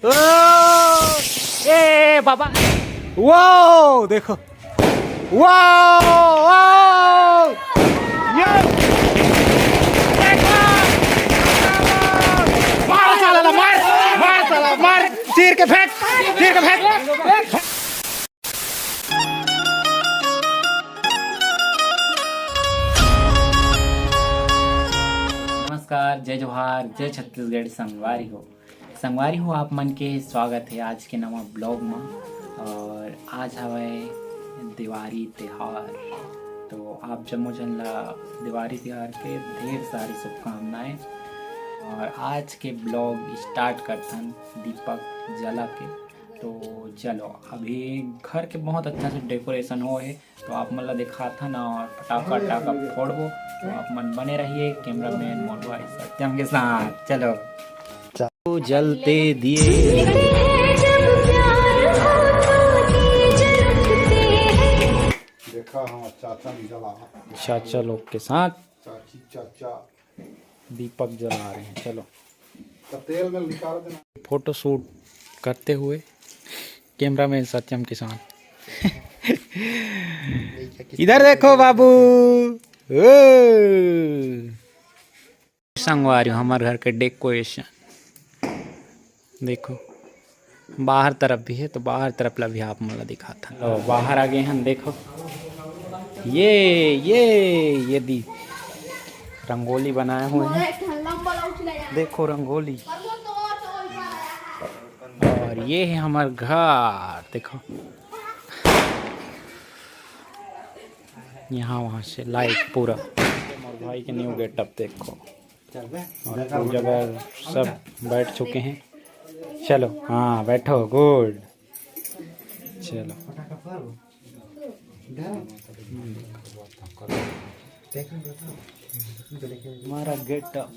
ओ, ए बाबा, wow देखो, wow wow, ये देखो, मार साला, मार मार साला, मार, चीर के फेंक, चीर के फेंक। नमस्कार, जय जोहार, जय छत्तीसगढ़। संगवारी हो आप मन के स्वागत है आज के नवा ब्लॉग में। और आज हवे दिवाली त्यौहार, तो आप जम्मो जन ला दिवाली त्यौहार के ढेर सारी शुभकामनाएं। और आज के ब्लॉग स्टार्ट करथन दीपक जला के। तो चलो, अभी घर के बहुत अच्छा से डेकोरेशन हो है, तो आप मन ला दिखाथन और पटाखा टाका फोड़बो। तो आप मन बने रहिए कैमरामैन मोटवाई सत्यम के साथ। चलो तो जलते दिए देखा हम चाचा जला, चाचा लोग के साथ चाची चाचा दीपक जला रहे हैं। चलो तो तेल में निकाल देना। फोटो शूट करते हुए कैमरामैन सत्यम के साथ। इधर देखो बाबू, संगवारी हमारे घर के डेकोरेशन देखो। बाहर तरफ भी है, तो बाहर तरफ ला भी आप मला दिखाता। तो बाहर आ गए हम, देखो ये दी रंगोली बनाए हुए हैं, देखो रंगोली। और ये है हमारा घर, देखो यहाँ वहाँ से लाइट पूरा। और भाई के न्यू गेटअप देखो। और पूजा जगह सब बैठ चुके हैं। चलो हाँ बैठो, गुड। चलो हमारा गेटअप।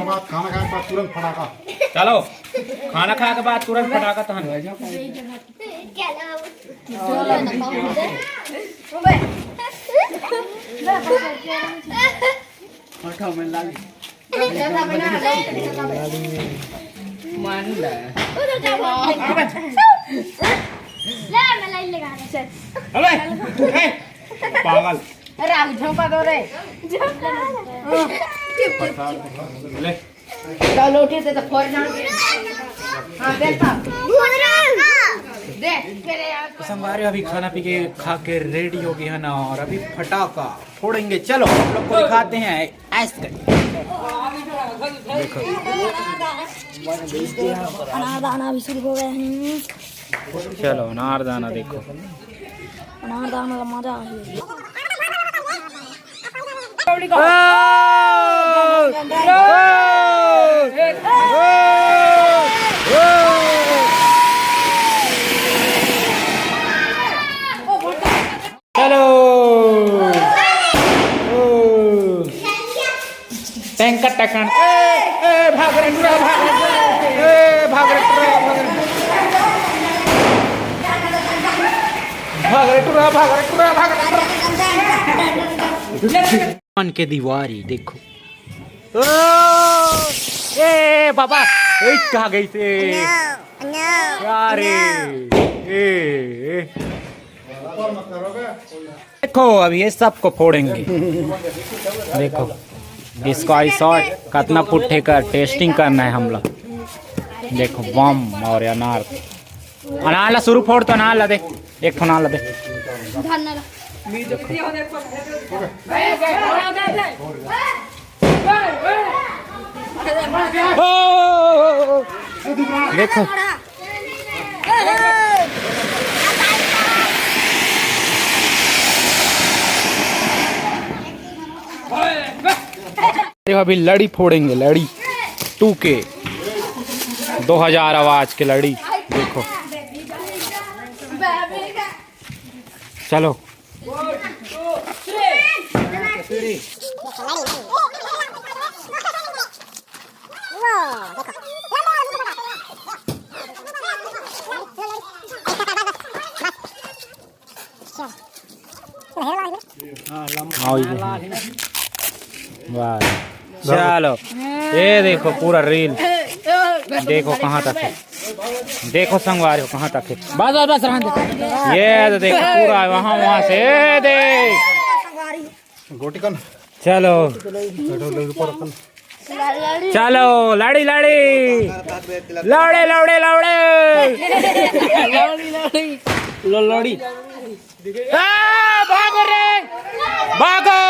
बाद खाना खाने के बाद तुरंत फटाका। चलो खाना खाने के बाद तुरंत पटाखा तो पागल संगवारी अभी खाना पी के खा के रेडी हो गए हैं ना, और अभी फटाका फोड़ेंगे। चलो हम लोग को दिखाते हैं आइसक्रीम। देखो अनारदाना भी शुरू हो गए हैं। चलो अनारदाना देखो, अनारदाना का मजा आ गया। चलो टैंकर टकन भाग रे टुरा, भाग रे टुरा, भाग रे टुरा, भाग रे टुरा, भाग रे टुरा। मन के दीवारी देखो। ए बाबा, कहाँ गई थे यारे। देखो अभी ये सबको फोड़ेंगे। देखो इसको आई शॉट कितना पुट्ठे का टेस्टिंग करना है हम लोग। देखो बम और अनार ला शुरू फोड़। तो अनार ला दे, एक अनार ला दे। देखो अभी लड़ी फोड़ेंगे, लड़ी 2K 2000 आवाज की लड़ी। देखो चलो आओ वाह चलो ये देखो पूरा रील देखो कहाँ तक है, देखो संगवारी हो कहाँ तक है। बस बस बस रहने ये तो देखो पूरा वहाँ से देख गोटिकन चलो चलो लड़ी लड़ी लौड़े लौड़े लौड़े लड़ी भागो रे भागो।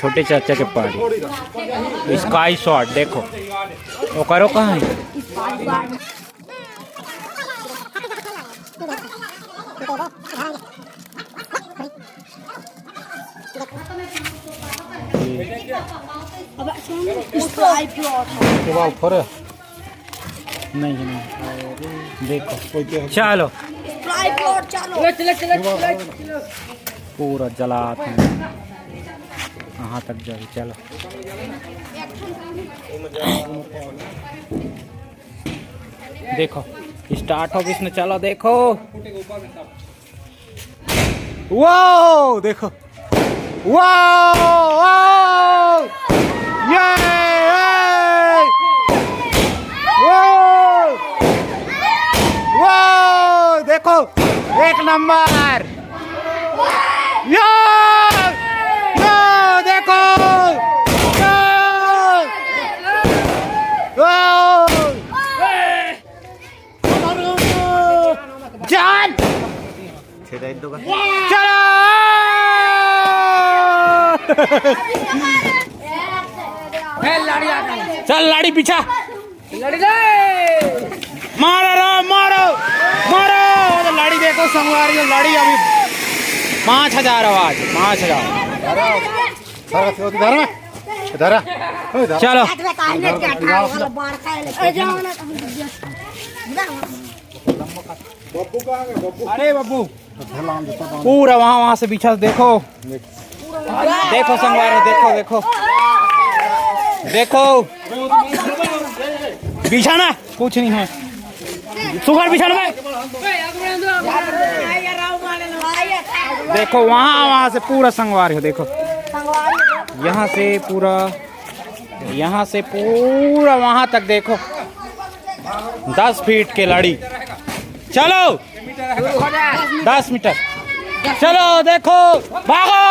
छोटे चाचा के पारी स्काई शॉट देखो वो करो कहाँ है। नहीं नहीं देखो चलो पूरा जलाते हैं कहाँ तक जाए। चलो देखो स्टार्ट हो किसने, चलो देखो वो देखो वो ये वो देखो एक नंबर यो देखो जान चलो चल लाड़ी पीछा मारो मारो मारो लाड़ी देखो संगवारी लाड़ी अभी 5000 आवाज 5000 चलो अरे बब्बू पूरा वहाँ से पीछा देखो देखो संगवार देखो देखो देखो बिछाना कुछ नहीं है सुगर बिछाना में देखो वहाँ से पूरा संगवार हो देखो यहाँ से पूरा वहाँ तक देखो 10 फीट के लड़ी। चलो 10 मीटर चलो देखो भागो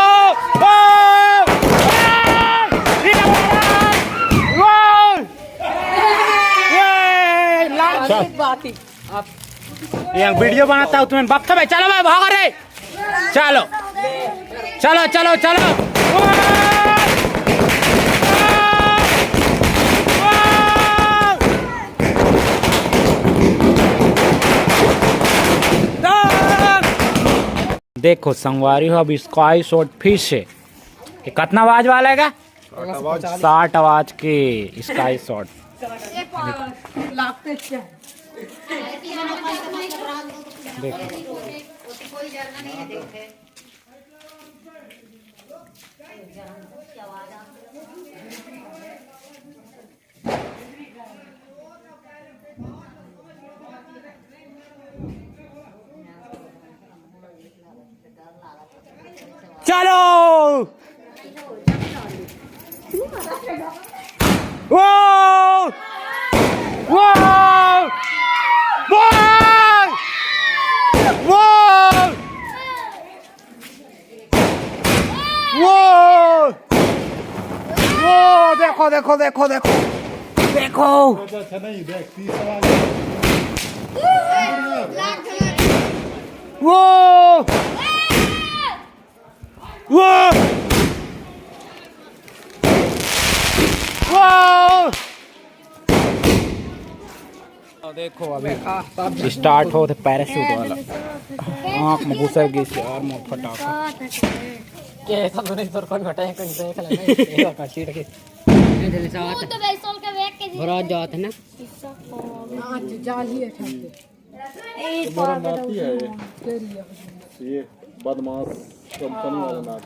ये वीडियो बनाता हूँ तुम्हें बाप भाई। चलो भाई भागो रे चलो चलो चलो चलो देखो संगवारी हो अभी स्काई शॉट फिर से कितना आवाज वाला है 60 आवाज के स्काई शॉट। देखो चलो वो वो वो वो वो वो देखो देखो देखो देखो देखो अच्छा नहीं देख 30 सवाल वो वो वो देखो अभी स्टार्ट हो थे पैराशूट वाला आँख में घुसर गई से और मुँह फटाका भरा जात है ना ये बदमाश कंपनी वाला नाच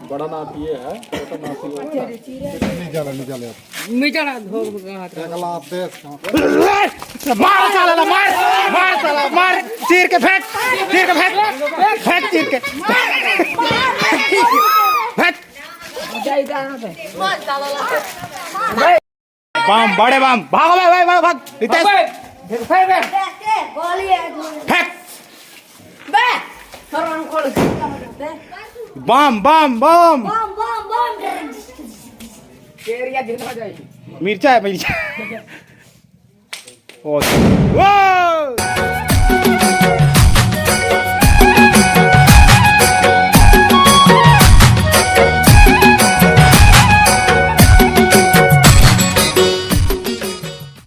बड़ा नाच ये है छोटा नाच नहीं चले मिटाड़ा धोग अगला आप देख मार साला मार मार साला मार चीर के फेंक चीर के फेंक फेंक चीर के फेंक बम बड़े बम भागो भाई भाई भाग रितेश फेंक बम बम बम मिर्चा है मिर्चा ओ